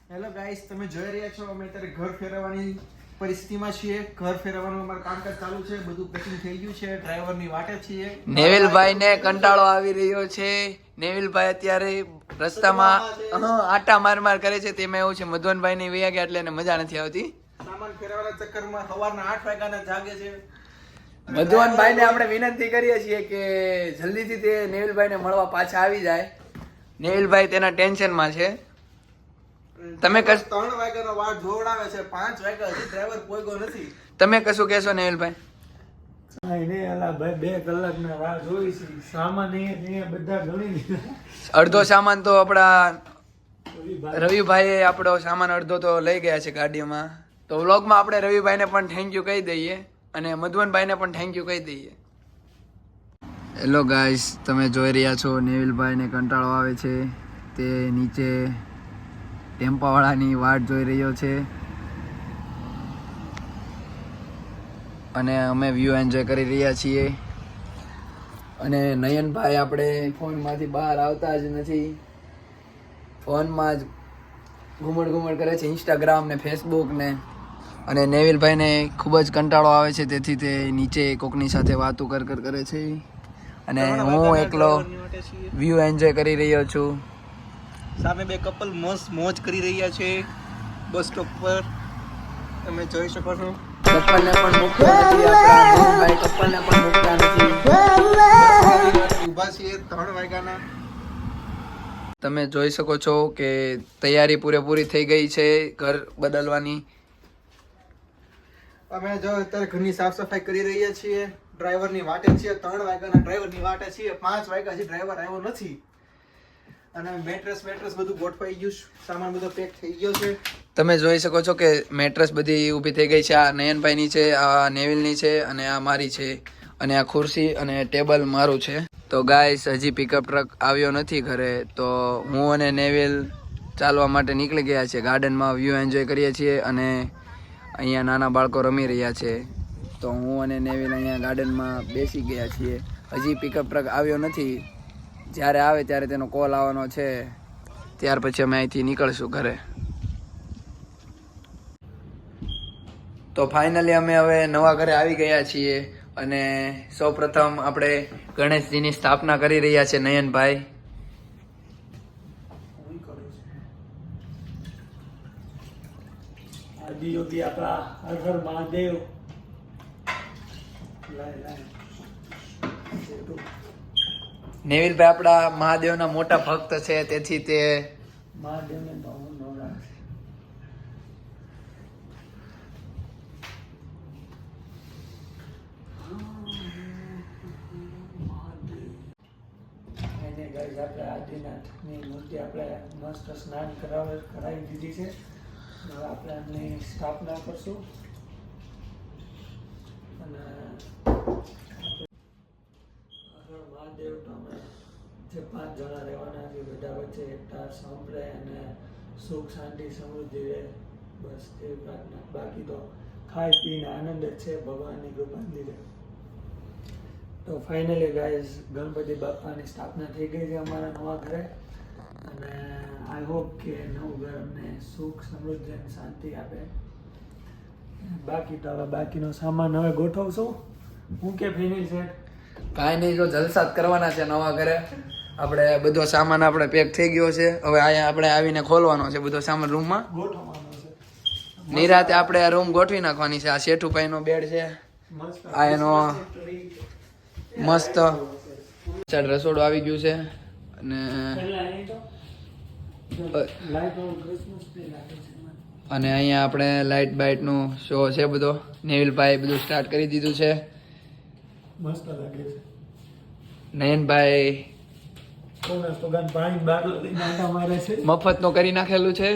Hello guys, તમે જોઈ રહ્યા છો અમે અત્યારે ઘર ફેરવવાની પરિસ્થિતિમાં છીએ. ઘર ફેરવવાનું અમારું કામકાજ ચાલુ છે, બધું પેકિંગ થઈ ગયું છે, ડ્રાઈવરની વાટે છીએ. નેવિલભાઈ ને કંટાળો આવી રહ્યો છે. નેવિલભાઈ અત્યારે રસ્તામાં આટા માર કરે છે. તેમાં એવું છે મધવનભાઈ ની વયા ગયા એટલે એને મજા નથી આવતી. સામાન ફેરવવાના ચક્કરમાં સવારના 8 વાગ્યાના જાગે છે. મધવનભાઈ ને આપણે વિનંતી કરીએ છીએ કે જલ્દીથી તે નેવિલભાઈ ને મળવા પાછા આવી જાય. નેવિલભાઈ તેના ટેન્શનમાં છે. તમે 3 વાગ્યાનો વાટ જોવડાવે છે, 5 વાગ્યા હજી ડ્રાઈવર પોઈગો નથી. તમે કશું કહેશો નેવિલભાઈ? અડધો સામાન તો આપણા રવિભાઈ આપણો સામાન અડધો તો લઈ ગયા છે ગાડીમાં. તો વ્લોગમાં આપણે રવિભાઈને પણ થેન્ક યુ કહી દઈએ અને મધુવનભાઈને પણ થેન્ક યુ કહી દઈએ. હેલો ગાઈસ, તમે જોઈ રહ્યા છો નેવિલભાઈને કંટાળો આવે છે. તે નીચે ટેમ્પાવાળાની વાટ જોઈ રહ્યો છે અને અમે વ્યૂ એન્જોય કરી રહ્યા છીએ. અને નયનભાઈ આપણે ફોનમાંથી બહાર આવતા જ નથી, ફોનમાં જ ઘૂમડ કરે છે, ઇન્સ્ટાગ્રામ ને ફેસબુક ને. અને નેવિલભાઈને ખૂબ જ કંટાળો આવે છે, તેથી તે નીચે કોકની સાથે વાતો કરે છે અને હું એકલો વ્યૂ એન્જોય કરી રહ્યો છું. સામે બે કપલ મસ્ત મોજ કરી રહ્યા છે બસ સ્ટોપ પર, તમે જોઈ શકો છો. કપલને પણ મૂકતા નથી આપણા મોહનભાઈ, કપલને પણ મૂકતા નથી. ઊભા છીએ 3 વાગ્યાના. તમે જોઈ શકો છો કે તૈયારી પૂરેપૂરી થઈ ગઈ છે ઘર બદલવાની. અમે જો અત્યારે ઘરની સાફ સફાઈ કરી રહ્યા છીએ, ડ્રાઈવરની વાટે છીએ. 3 વાગ્યાના ડ્રાઈવરની વાટે છીએ, 5 વાગ્યા હજી ડ્રાઈવર આવ્યો નથી. અને મેટ્રેસ બધું ગોઠવાઈ ગયું, સામાન બધો પેક થઈ ગયો છે. તમે જોઈ શકો છો કે મેટ્રેસ બધી ઊભી થઈ ગઈ છે. આ નયનભાઈની છે, આ નેવિલની છે અને આ મારી છે. અને આ ખુરશી અને ટેબલ મારું છે. તો ગાઈસ, હજી પિકઅપ ટ્રક આવ્યો નથી ઘરે, તો હું અને નેવિલ ચાલવા માટે નીકળી ગયા છે. ગાર્ડનમાં વ્યૂ એન્જોય કરીએ છીએ અને અહીંયા નાના બાળકો રમી રહ્યા છે. તો હું અને નેવિલ અહીંયા ગાર્ડનમાં બેસી ગયા છીએ. હજી પિકઅપ ટ્રક આવ્યો નથી. જ્યારે આવે ત્યારે તેનો કોલ આવવાનો છે, ત્યાર પછી અમે અહીંથી નીકળશું ઘરે. તો ફાઇનલી અમે હવે નવા ઘરે આવી ગયા છીએ અને સૌપ્રથમ આપણે ગણેશજીની સ્થાપના કરી રહ્યા છે નયનભાઈ. આદિયોગી આપણા હર હર મહાદેવ. નેવિલભાઈ આપણા મહાદેવના મોટા ભક્ત છે, તેથી તે મહાદેવને બહુ નવરા આપણે આદિનાથની મૂર્તિ આપણે મસ્ત સ્નાન કરાવી દીધી છે. હવે આપણે એમની સ્થાપના કરશું અને મહાદેવ તો અમે જે 5 જણા રહેવાના છે બધા વચ્ચે એકતા સાંભળે અને સુખ શાંતિ સમૃદ્ધિ રહે, બસ એવી પ્રાર્થના. બાકી તો ખાઈ પીને આનંદ જ છે ભગવાનની કૃપાને લીધે. તો ફાઇનલી ગાઈઝ, ગણપતિ બાપાની સ્થાપના થઈ ગઈ છે અમારા નવા ઘરે અને આઈ હોપ કે નવું ઘર અમને સુખ સમૃદ્ધિ અને શાંતિ આપે. બાકી તો હવે બાકીનો સામાન હવે ગોઠવશું. હું કે ફિનિલ છે કાંઈ નહીં, જો જલસા જ કરવાના છે નવા ઘરે. આપણે બધો સામાન આપણે પેક થઈ ગયો છે. હવે અહીંયા આપણે આવીને ખોલવાનો છે બધો સામાન રૂમમાં. ગોઠવવાનો છે. નિરાતે આપણે આ રૂમ ગોઠવી નાખવાની છે. આ શેઠુભાઈનો બેડ છે, આ એનો મસ્ત રસોડું આવી ગયું છે અને અહીંયા આપણે લાઇટ બાઇટનું શો છે બધો. નેવિલભાઈ બધું સ્ટાર્ટ કરી દીધું છે. મસ્ત લાગે છે. નયનભાઈ પાણી બાટલો લઈને આટા મારે છે. મફતનું કરી નાખેલું છે.